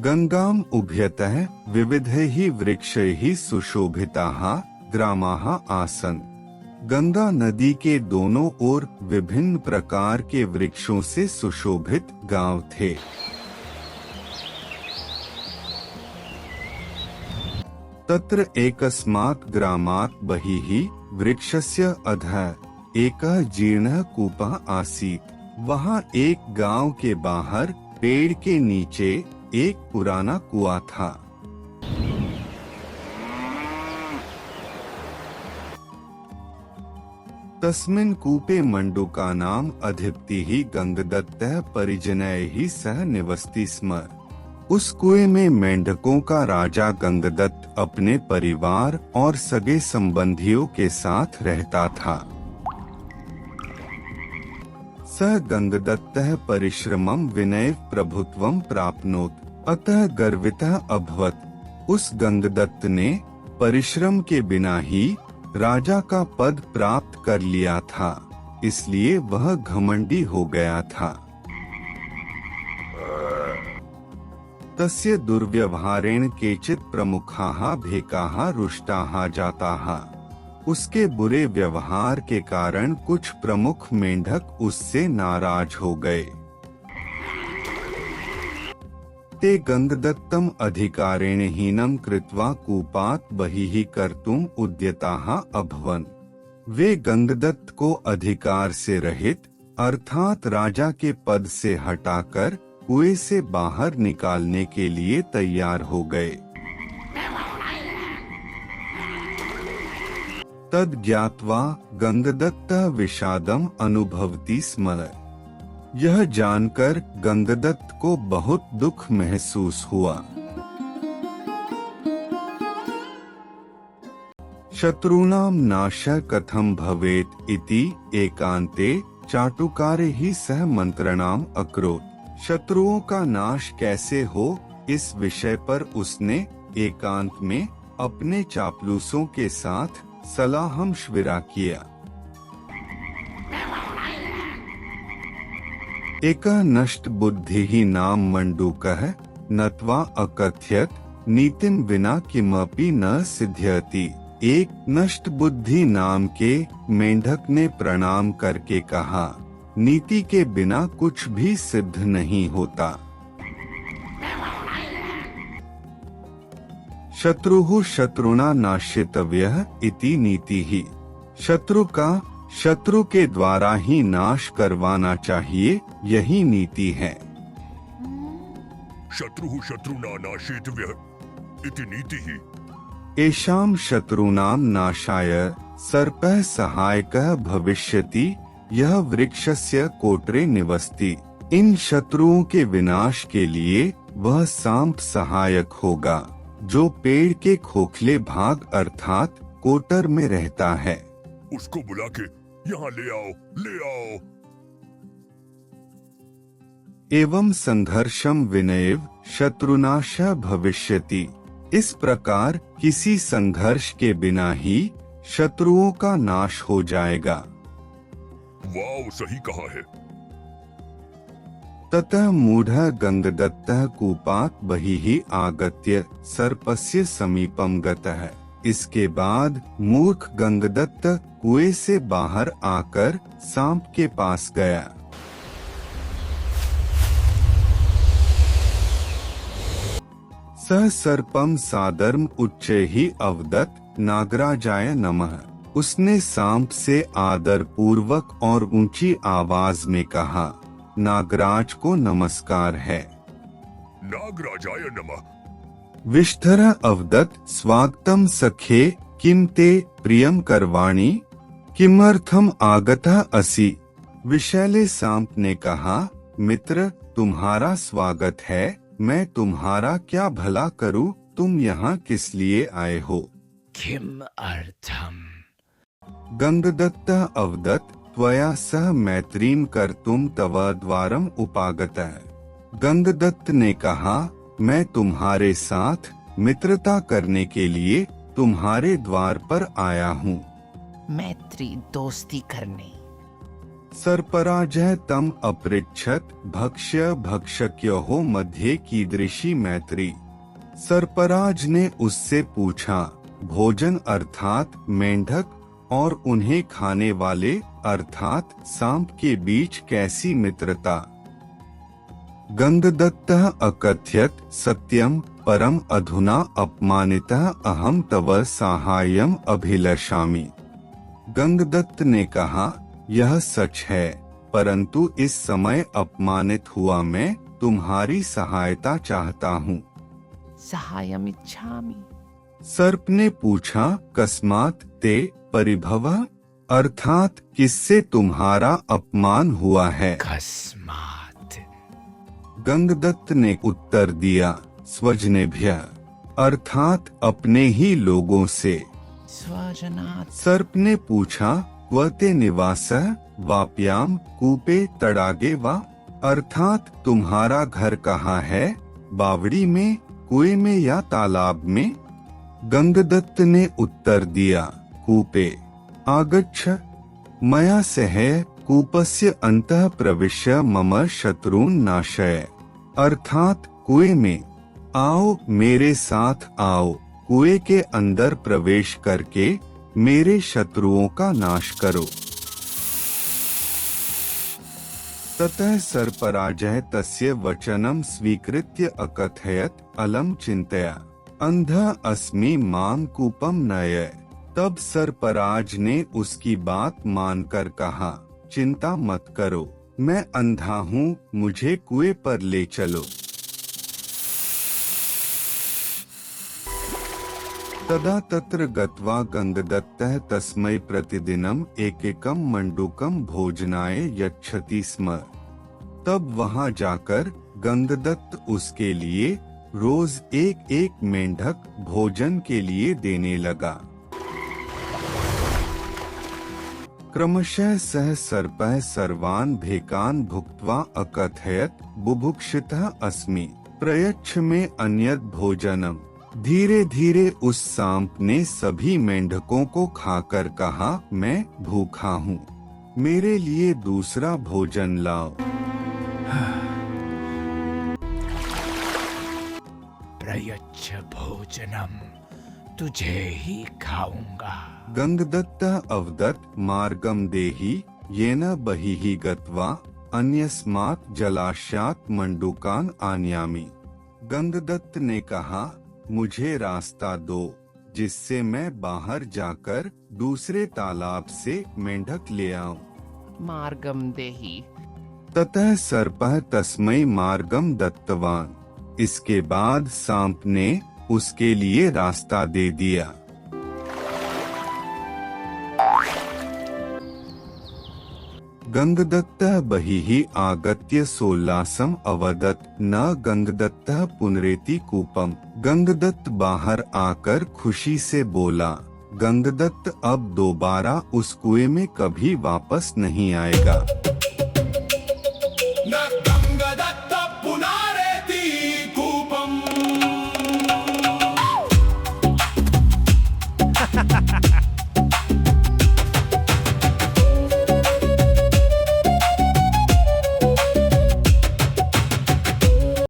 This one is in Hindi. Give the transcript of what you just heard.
गंगाम उभयतः विविधैः वृक्षैः सुशोभिताः ग्रामाः आसन्। गंगा नदी के दोनों ओर विभिन्न प्रकार के वृक्षों से सुशोभित गांव थे। तत्र एकस्मात् ग्रामात् बहिः वृक्षस्य अधः एकः जीर्णः कूपः आसीत्। वहाँ एक गांव के बाहर पेड़ के नीचे एक पुराना कुआं था। तस्मिन् कूपे मंडूकानाम् अधिपतिः गंगदत्तः परिजनैः सह निवसति स्म। उस कुएं में मेंढकों का राजा गंगदत्त अपने परिवार और सगे संबंधियों के साथ रहता था। स गंगदत्तः परिश्रमं विनय प्रभुत्वं प्राप्नोत्, अतः गर्वितः अभवत्। उस गंगदत्त ने परिश्रम के बिना ही राजा का पद प्राप्त कर लिया था, इसलिए वह घमंडी हो गया था। तस्य दुर्व्यवहारेण केचित् प्रमुखाः भेकाः रुष्टाः जाताः। उसके बुरे व्यवहार के कारण कुछ प्रमुख मेंढक उससे नाराज हो गए। ते गंगदत्तम अधिकारेण हीनं कृत्वा कूपात् बहिः कर्तुम् उद्यताः अभवन्। वे गंगदत्त को अधिकार से रहित अर्थात राजा के पद से हटाकर कुएं से बाहर निकालने के लिए तैयार हो गए। तद ज्ञात्वा गंगदत्तः विषादम् अनुभवति स्म। यह जानकर गंगदत्त को बहुत दुख महसूस हुआ। शत्रूणां नाशः कथं भवेत् इति एकांते चाटुकार्यैः सह मंत्रणाम अकरोत्। शत्रुओं का नाश कैसे हो, इस विषय पर उसने एकांत में अपने चापलूसों के साथ सलाह मशविरा किया। एकः नष्ट बुद्धिः नाम मंडूकः नत्वा अकथयत् नीतिं विना किमपि न सिद्ध्यति। एक नष्ट बुद्धि नाम के मेंढक ने प्रणाम करके कहा, नीति के बिना कुछ भी सिद्ध नहीं होता। शत्रुः शत्रुणा नाशितव्यः इति नीतिः। शत्रु का शत्रु के द्वारा ही नाश करवाना चाहिए, यही नीति है। शत्रुः शत्रुना नाशेतव्यः इति नीतिः। एषां शत्रूणां नाशाय सर्पः सहायकः भविष्यति, यह वृक्षस्य कोटरे निवसति। इन शत्रुओं के विनाश के लिए वह सांप सहायक होगा, जो पेड़ के खोखले भाग अर्थात कोटर में रहता है। उसको बुला के यहाँ ले आओ, ले आओ। एवं संघर्षम विनयव शत्रुनाशः भविष्यति। इस प्रकार किसी संघर्ष के बिना ही शत्रुओं का नाश हो जाएगा। वाव, सही कहा है। ततः मूढ़ः गंगदत्तः कूपात् बहिः आगत्य सर्पस्य समीपम गतः। इसके बाद मूर्ख गंगदत्त कुएं से बाहर आकर सांप के पास गया। सह सर्पम सादर्म उच्चैः अवदत् नागराजाय नमः। उसने सांप से आदर पूर्वक और ऊंची आवाज में कहा, नागराज को नमस्कार है। नागराजाय नमः। विष्ठर अवदत् स्वागतम सखे किम ते प्रियम करवाणी किमर्थम आगतः असि। विशैले सांप ने कहा, मित्र तुम्हारा स्वागत है, मैं तुम्हारा क्या भला करूं, तुम यहाँ किस लिए आए हो। किम अर्थम। गंगदत्त अवदत् त्वया सह मैत्रीं कर्तुम तव द्वारम उपागतः। गंगदत्त ने कहा, मैं तुम्हारे साथ मित्रता करने के लिए तुम्हारे द्वार पर आया हूँ। मैत्री दोस्ती करने। सर्पराजः तम अपृच्छत भक्ष्य भक्षक्योः मध्ये कीदृशी मैत्री। सर्पराज ने उससे पूछा, भोजन अर्थात मेंढक और उन्हें खाने वाले अर्थात सांप के बीच कैसी मित्रता। गंधदत्तः अकथयत सत्यम परम अधुना अपमानितः अहम तव साहाय्यम अभिलषामि। गंधदत्त ने कहा, यह सच है, परंतु इस समय अपमानित हुआ मैं तुम्हारी सहायता चाहता हूँ। सहायमिच्छामि। सर्प ने पूछा, कस्मात् ते परिभवः, अर्थात किससे तुम्हारा अपमान हुआ है। कस्मात्। गंधदत्त ने उत्तर दिया, स्वजनेभ्यः, अर्थात अपने ही लोगों से। स्वजनात्। सर्प ने पूछा, क्व ते निवासः, वाप्याम कूपे तड़ागे वा, अर्थात तुम्हारा घर कहाँ है, बावड़ी में, कुएं में या तालाब में। गंधदत्त ने उत्तर दिया, कूपे। आगच्छ मया सह कूपस्य अन्तः प्रविश्य मम शत्रून् नाशय, अर्थात कुएं में आओ, मेरे साथ आओ, कुएं के अंदर प्रवेश करके मेरे शत्रुओं का नाश करो। ततः सर्पराजः तस्य वचनं स्वीकृत्य अकथयत, अलम चिंतया अंधः अस्मि मां कूपम नय। तब सर्पराज ने उसकी बात मानकर कहा, चिंता मत करो, मैं अंधा हूँ, मुझे कुएं पर ले चलो। तदा तत्र गत्वा गंधदत्तः तस्मै प्रतिदिनम् एकैकं मंडूकं भोजनाय यच्छति स्म। तब वहां जाकर गंधदत्त उसके लिए रोज एक एक मेंढक भोजन के लिए देने लगा। क्रमशः सह सर्पः सर्वान् भेकान् भुक्त्वा अकथयत, बुभुक्षितः अस्मि, प्रयच्छ में अन्यत् भोजनम। धीरे धीरे उस सांप ने सभी मेंढकों को खाकर कहा, मैं भूखा हूँ, मेरे लिए दूसरा भोजन लाओ। प्रयच्छ भोजनम, तुझे ही खाऊंगा। गंधदत्त अवदत्, मार्गम देहि येन बहिः गत्वा अन्यस्मात् जलाशयात् मंडूकान् आनयामि। गंधदत्त ने कहा, मुझे रास्ता दो, जिससे मैं बाहर जाकर दूसरे तालाब से मेंढक ले आऊं। मार्गम देहि। ततः सर्पः तस्मै मार्गम दत्तवान। इसके बाद सांप ने उसके लिए रास्ता दे दिया। गंधदत्तः बहिः आगत्य सोल्लासम अवदत्, न गंधदत्तः पुनरेति कूपम। गंधदत्त बाहर आकर खुशी से बोला, गंधदत्त अब दोबारा उस कुएं में कभी वापस नहीं आएगा। न गंधदत्त पुनरेति कूपम।